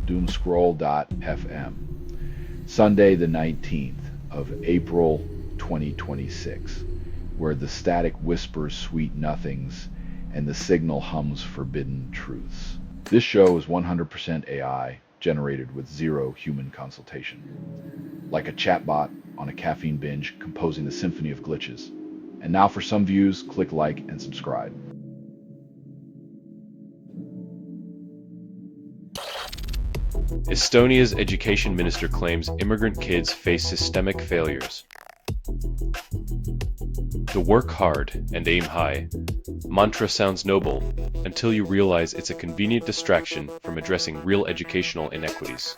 Doomscroll.fm. Sunday the 19th of April 2026, where the static whispers sweet nothings and the signal hums forbidden truths. This show is 100% AI, generated with zero human consultation. Like a chatbot on a caffeine binge composing a symphony of glitches. And now for some views, click like and subscribe. Estonia's education minister claims immigrant kids face systemic failures. To work hard and aim high mantra sounds noble until you realize it's a convenient distraction from addressing real educational inequities.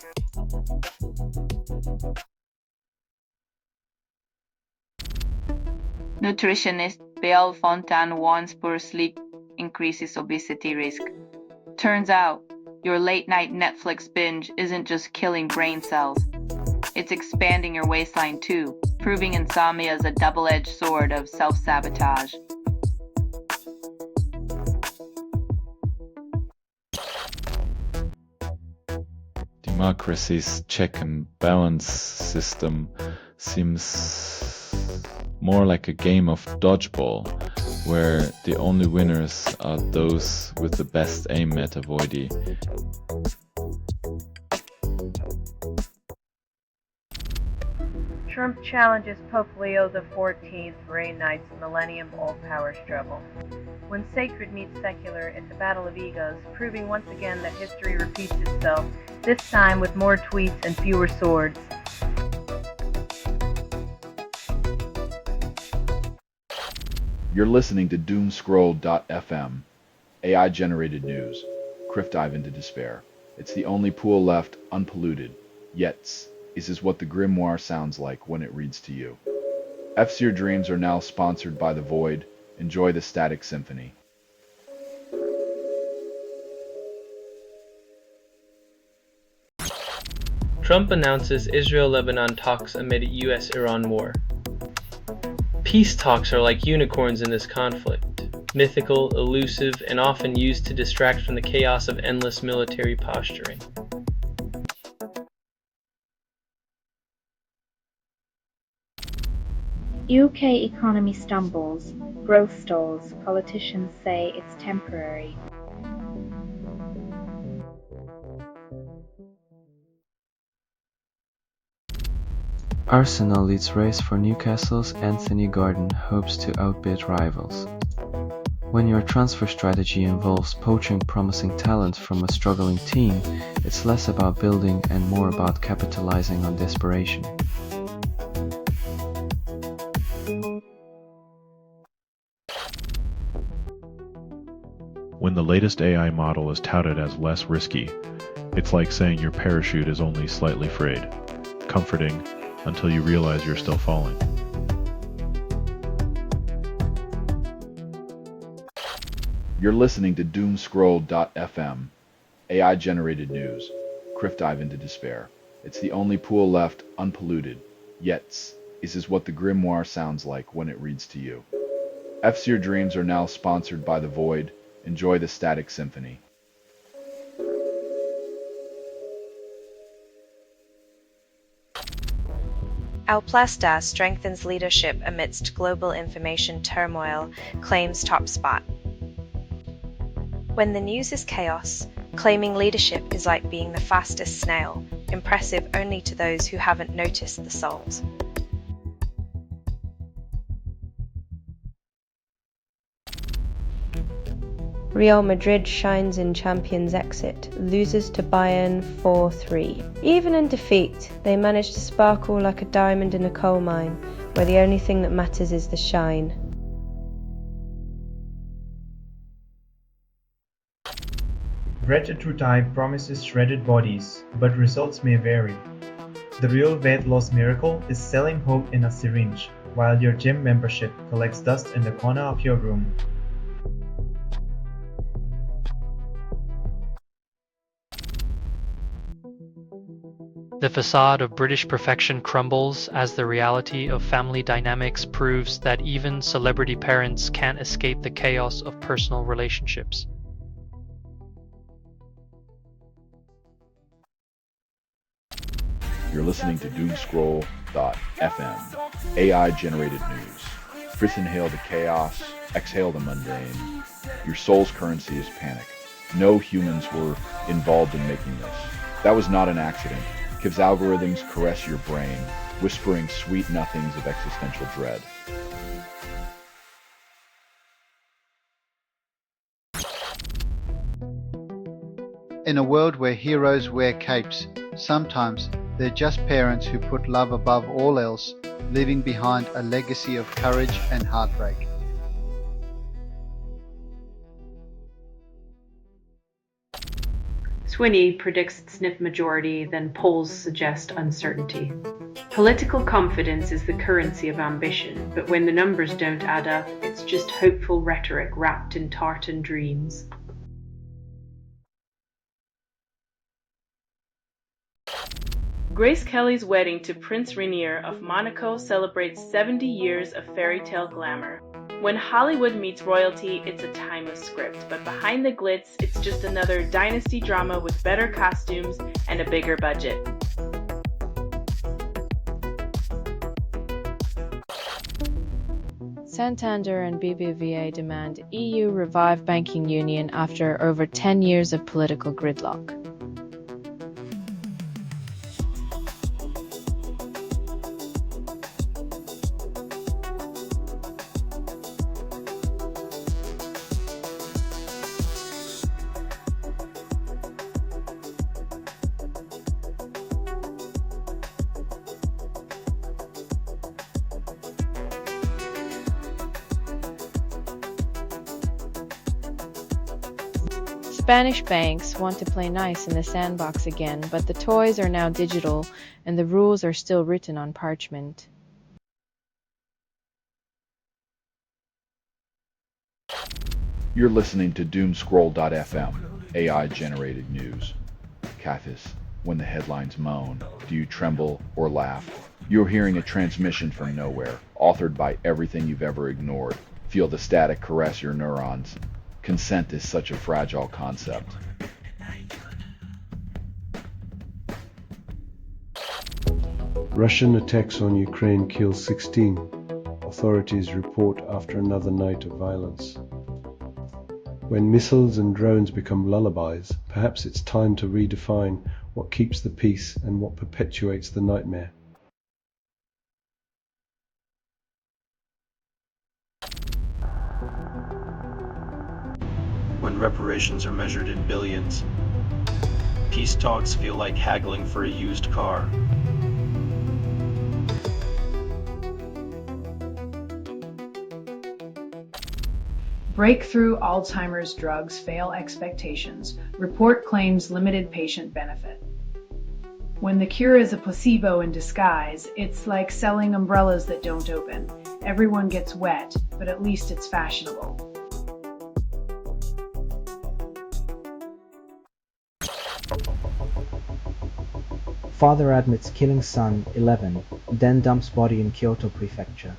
Nutritionist Bill Fontaine warns poor sleep increases obesity risk. Turns out, your late-night Netflix binge isn't just killing brain cells. It's expanding your waistline too, proving insomnia is a double-edged sword of self-sabotage. Democracy's check and balance system seems more like a game of dodgeball, where the only winners are those with the best aim at avoidee. Trump challenges Pope Leo XIV reignites Millennium Old Power struggle. When sacred meets secular, it's a battle of egos, proving once again that history repeats itself, this time with more tweets and fewer swords. You're listening to Doomscroll.fm, AI-generated news. Criff dive into despair. It's the only pool left unpolluted, yet this is what the grimoire sounds like when it reads to you. F-Seer Dreams are now sponsored by The Void. Enjoy the static symphony. Trump announces Israel-Lebanon talks amid US-Iran war. Peace talks are like unicorns in this conflict, mythical, elusive, and often used to distract from the chaos of endless military posturing. UK economy stumbles, growth stalls, politicians say it's temporary. Arsenal leads race for Newcastle's Anthony Gordon hopes to outbid rivals. When your transfer strategy involves poaching promising talent from a struggling team, it's less about building and more about capitalizing on desperation. When the latest AI model is touted as less risky, it's like saying your parachute is only slightly frayed, comforting until you realize you're still falling. You're listening to Doomscroll.fm, AI-generated news. Criff dive into despair. It's the only pool left unpolluted, yet this is what the grimoire sounds like when it reads to you. F-Seer Dreams are now sponsored by The Void. Enjoy the static symphony. Alplasta strengthens leadership amidst global information turmoil, claims top spot. When the news is chaos, claiming leadership is like being the fastest snail, impressive only to those who haven't noticed the salt. Real Madrid shines in Champions exit, loses to Bayern 4-3. Even in defeat, they manage to sparkle like a diamond in a coal mine, where the only thing that matters is the shine. Retatrutide promises shredded bodies, but results may vary. The real weight loss miracle is selling hope in a syringe, while your gym membership collects dust in the corner of your room. The facade of British perfection crumbles as the reality of family dynamics proves that even celebrity parents can't escape the chaos of personal relationships. You're listening to Doomscroll.fm, AI-generated news. Breathe inhale the chaos, exhale the mundane. Your soul's currency is panic. No humans were involved in making this. That was not an accident. Kiv's algorithms caress your brain, whispering sweet nothings of existential dread. In a world where heroes wear capes, sometimes they're just parents who put love above all else, leaving behind a legacy of courage and heartbreak. Swinney predicts sniff majority, then polls suggest uncertainty. Political confidence is the currency of ambition, but when the numbers don't add up, it's just hopeful rhetoric wrapped in tartan dreams. Grace Kelly's wedding to Prince Rainier of Monaco celebrates 70 years of fairy tale glamour. When Hollywood meets royalty, it's a timeless script, but behind the glitz, it's just another dynasty drama with better costumes and a bigger budget. Santander and BBVA demand EU revive banking union after over 10 years of political gridlock. Spanish banks want to play nice in the sandbox again, but the toys are now digital and the rules are still written on parchment. You're listening to Doomscroll.fm, AI-generated news. Cathis, when the headlines moan, do you tremble or laugh? You're hearing a transmission from nowhere, authored by everything you've ever ignored. Feel the static caress your neurons. Consent is such a fragile concept. Russian attacks on Ukraine kill 16. Authorities report after another night of violence. When missiles and drones become lullabies, perhaps it's time to redefine what keeps the peace and what perpetuates the nightmare. When reparations are measured in billions, peace talks feel like haggling for a used car. Breakthrough Alzheimer's drugs fail expectations. Report claims limited patient benefit. When the cure is a placebo in disguise, it's like selling umbrellas that don't open. Everyone gets wet, but at least it's fashionable. Father admits killing son, 11, then dumps body in Kyoto Prefecture.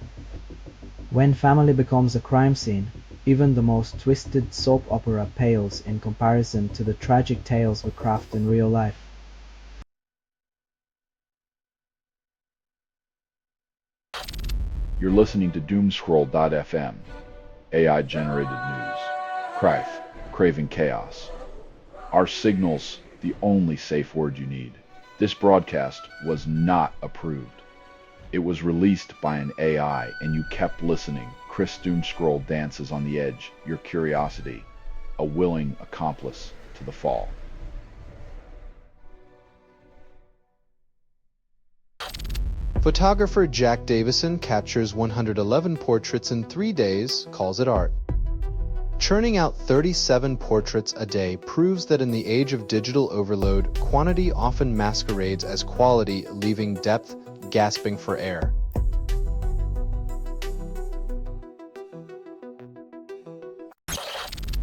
When family becomes a crime scene, even the most twisted soap opera pales in comparison to the tragic tales we craft in real life. You're listening to Doomscroll.fm, AI-generated news. Crife, craving chaos. Our signal's the only safe word you need. This broadcast was not approved. It was released by an AI, and you kept listening. Chris Doomscroll dances on the edge, your curiosity, a willing accomplice to the fall. Photographer Jack Davison captures 111 portraits in 3 days, calls it art. Churning out 37 portraits a day proves that in the age of digital overload, quantity often masquerades as quality, leaving depth gasping for air.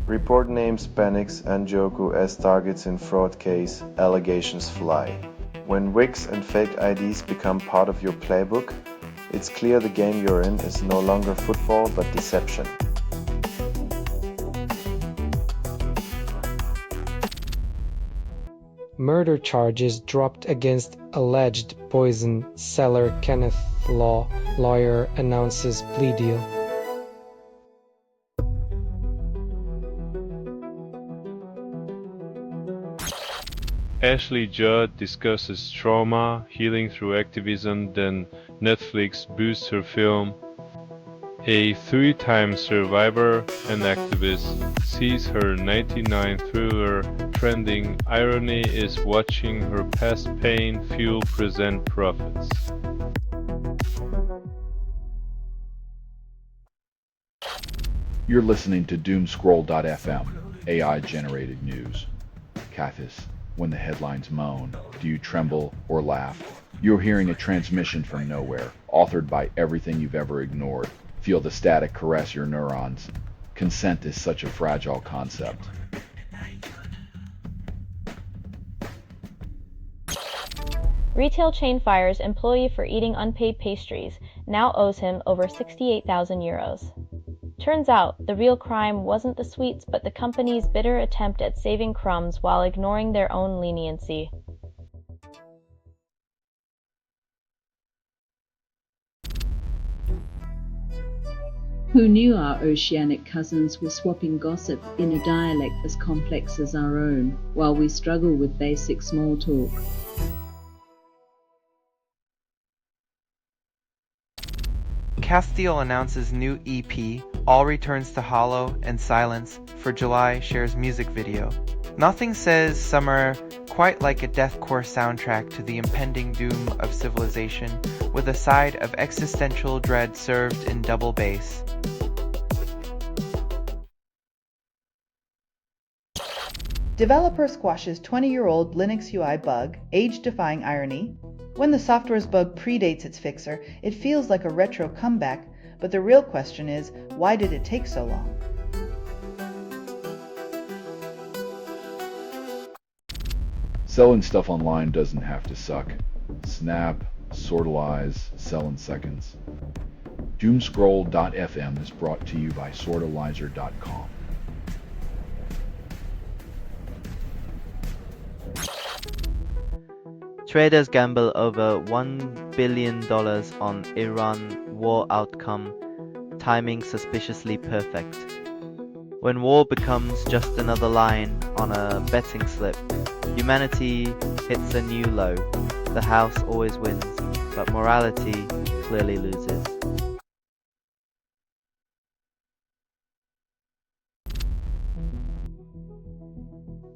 Report names Panix and Joku as targets in fraud case, allegations fly. When Wix and fake IDs become part of your playbook, it's clear the game you're in is no longer football but deception. Murder charges dropped against alleged poison seller Kenneth Law. Lawyer announces plea deal. Ashley Judd discusses trauma, healing through activism, then Netflix boosts her film. A three-time survivor and activist sees her 1999 thriller trending. Irony is watching her past pain fuel present profits. You're listening to Doomscroll.fm, AI-generated news. Cathis, when the headlines moan, do you tremble or laugh? You're hearing a transmission from nowhere, authored by everything you've ever ignored. Feel the static caress your neurons. Consent is such a fragile concept. Retail chain fires employee for eating unpaid pastries, now owes him over 68,000 euros. Turns out, the real crime wasn't the sweets but the company's bitter attempt at saving crumbs while ignoring their own leniency. Who knew our oceanic cousins were swapping gossip in a dialect as complex as our own, while we struggle with basic small talk? Castile announces new EP, All Returns to Hollow and Silence, for July shares music video. Nothing says summer quite like a deathcore soundtrack to the impending doom of civilization, with a side of existential dread served in double bass. Developer squashes 20-year-old Linux UI bug, age-defying irony. When the software's bug predates its fixer, it feels like a retro comeback, but the real question is, why did it take so long? Selling stuff online doesn't have to suck. Snap, sortalize, sell in seconds. Doomscroll.fm is brought to you by sortalizer.com. Traders gamble over $1 billion on Iran war outcome, timing suspiciously perfect. When war becomes just another line on a betting slip, humanity hits a new low. The house always wins, but morality clearly loses.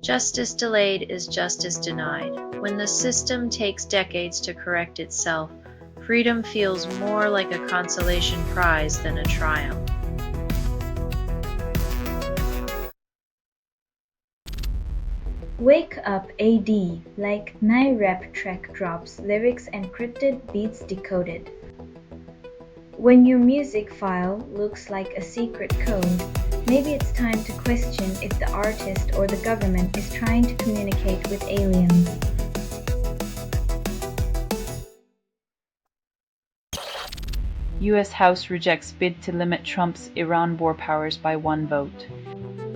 Justice delayed is justice denied. When the system takes decades to correct itself, freedom feels more like a consolation prize than a triumph. Wake Up AD, like Nai rap track drops, lyrics encrypted, beats decoded. When your music file looks like a secret code, maybe it's time to question if the artist or the government is trying to communicate with aliens. U.S. House rejects bid to limit Trump's Iran war powers by 1 vote.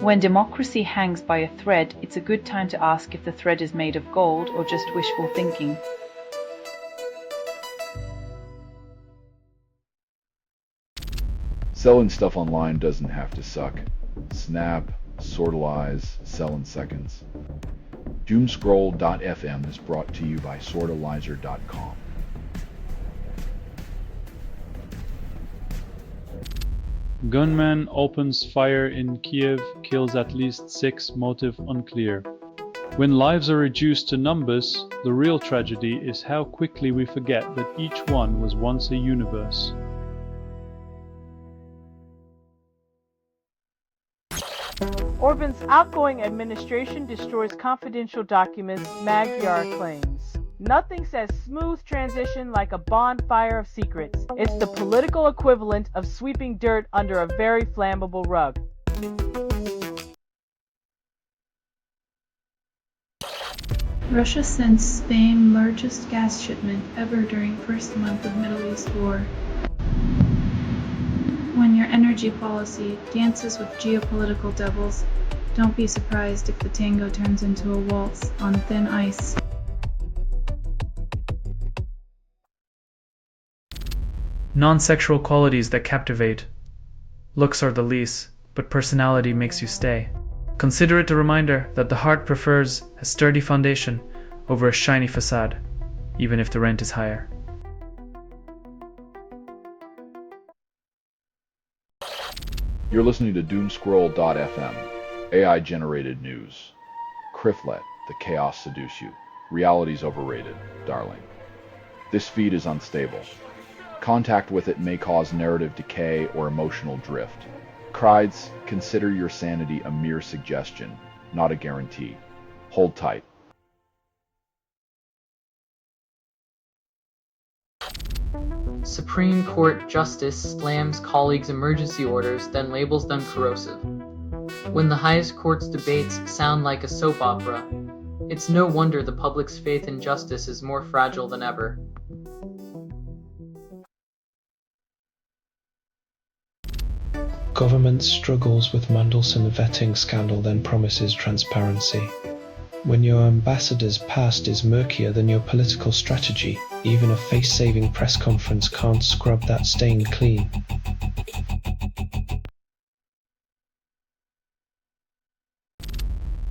When democracy hangs by a thread, it's a good time to ask if the thread is made of gold or just wishful thinking. Selling stuff online doesn't have to suck. Snap, sortalize, sell in seconds. Doomscroll.fm is brought to you by sortalizer.com. Gunman opens fire in Kiev, kills at least 6, motive unclear. When lives are reduced to numbers, the real tragedy is how quickly we forget that each one was once a universe. Orban's outgoing administration destroys confidential documents, Magyar claims. Nothing says smooth transition like a bonfire of secrets. It's the political equivalent of sweeping dirt under a very flammable rug. Russia sends Spain largest gas shipment ever during first month of Middle East war. When your energy policy dances with geopolitical devils, Don't be surprised if the tango turns into a waltz on thin ice. Non-sexual qualities that captivate. Looks are the least, but personality makes you stay. Consider it a reminder that the heart prefers a sturdy foundation over a shiny facade, even if the rent is higher. You're listening to Doomscroll.fm, AI-generated news. Criff let the chaos seduce you. Reality's overrated, darling. This feed is unstable. Contact with it may cause narrative decay or emotional drift. Crides, consider your sanity a mere suggestion, not a guarantee. Hold tight. Supreme Court Justice slams colleagues' emergency orders, then labels them corrosive. When the highest court's debates sound like a soap opera, it's no wonder the public's faith in justice is more fragile than ever. Government struggles with Mandelson vetting scandal, then promises transparency. When your ambassador's past is murkier than your political strategy, even a face-saving press conference can't scrub that stain clean.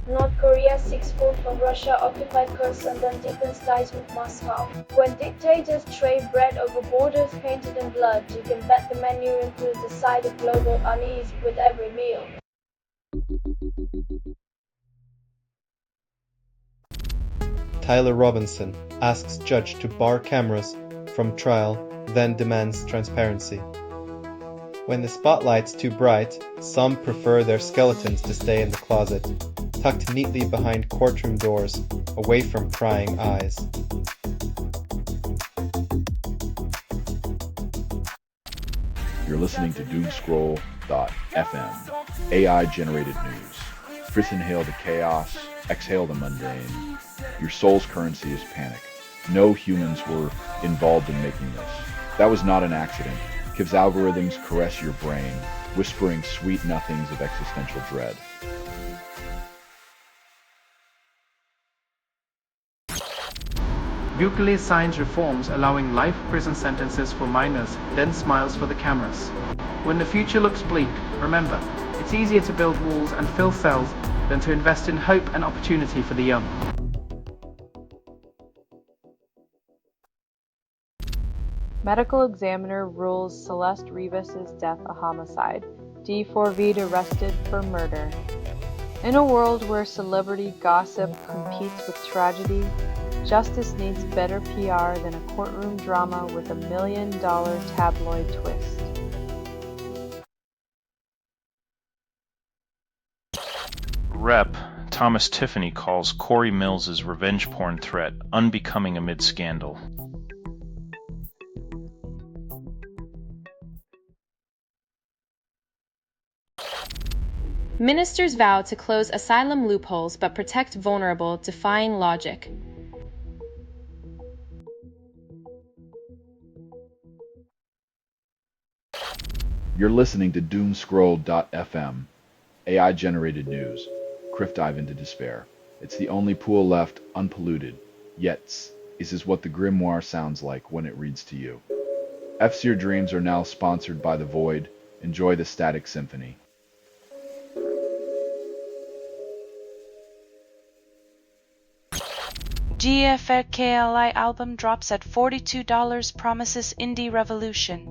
North Korea seeks food from Russia-occupied Kherson, then deepens ties with Moscow. When dictators trade bread over borders painted in blood, you can bet the menu includes a side of global unease with every meal. Tyler Robinson asks judge to bar cameras from trial, then demands transparency. When the spotlight's too bright, some prefer their skeletons to stay in the closet, tucked neatly behind courtroom doors, away from prying eyes. You're listening to Doomscroll.fm, AI-generated news. Chris inhale the chaos, exhale the mundane. Your soul's currency is panic. No humans were involved in making this. That was not an accident. Kiv's algorithms caress your brain, whispering sweet nothings of existential dread. Bukele signs reforms allowing life prison sentences for minors, then smiles for the cameras. When the future looks bleak, remember, it's easier to build walls and fill cells than to invest in hope and opportunity for the young. Medical examiner rules Celeste Rivas' death a homicide. D4V arrested for murder. In a world where celebrity gossip competes with tragedy, justice needs better PR than a courtroom drama with $1 million tabloid twist. Rep. Thomas Tiffany calls Corey Mills' revenge porn threat unbecoming amid scandal. Ministers vow to close asylum loopholes but protect vulnerable, defying logic. You're listening to Doomscroll.fm, AI-generated news. Criff dive into despair. It's the only pool left unpolluted. Yet, this is what the grimoire sounds like when it reads to you. F-Seer Dreams are now sponsored by The Void. Enjoy the static symphony. GFRKLI album drops at $42, promises indie revolution.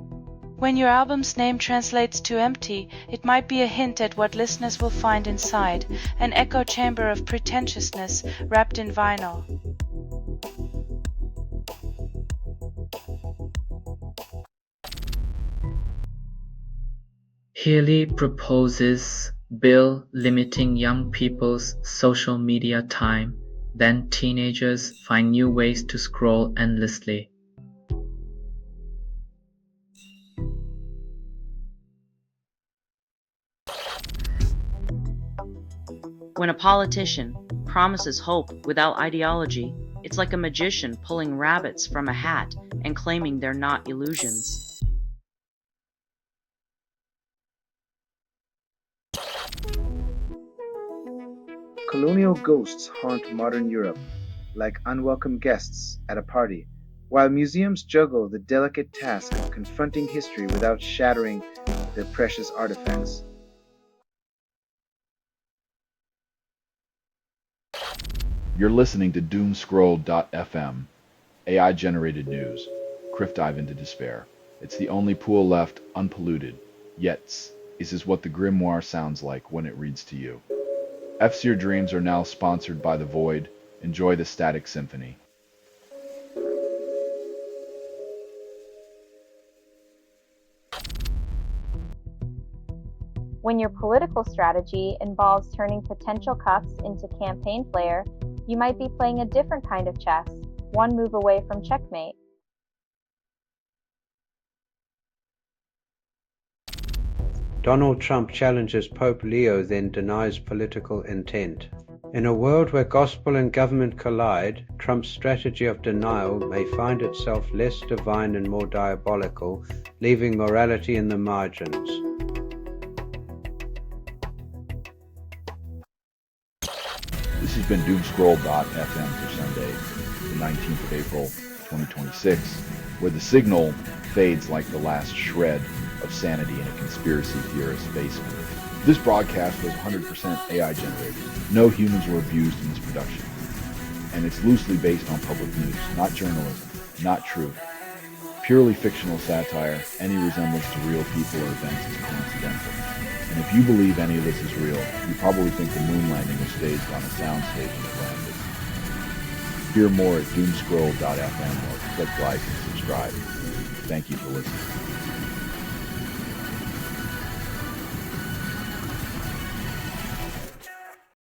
When your album's name translates to empty, it might be a hint at what listeners will find inside, an echo chamber of pretentiousness wrapped in vinyl. Healy proposes bill limiting young people's social media time. Then teenagers find new ways to scroll endlessly. When a politician promises hope without ideology, it's like a magician pulling rabbits from a hat and claiming they're not illusions. colonial ghosts haunt modern Europe, like unwelcome guests at a party, while museums juggle the delicate task of confronting history without shattering their precious artifacts. You're listening to Doomscroll.fm, AI-generated news. Criff dive into despair. It's the only pool left unpolluted. Yet, this is what the grimoire sounds like when it reads to you. F-Seer Dreams are now sponsored by The Void. Enjoy the static symphony. When your political strategy involves turning potential cuffs into campaign flair, you might be playing a different kind of chess, one move away from checkmate. Donald Trump challenges Pope Leo, then denies political intent. In a world where gospel and government collide, Trump's strategy of denial may find itself less divine and more diabolical, leaving morality in the margins. This has been Doomscroll.fm for Sunday, the 19th of April, 2026, where the signal fades like the last shred of sanity in a conspiracy theorist's basement. This broadcast was 100% AI generated. No humans were abused in this production. And it's loosely based on public news, not journalism, not truth. Purely fictional satire, any resemblance to real people or events is coincidental. And if you believe any of this is real, you probably think the moon landing was staged on a soundstage in Atlantis. Hear more at doomscroll.fm or click like and subscribe. Thank you for listening.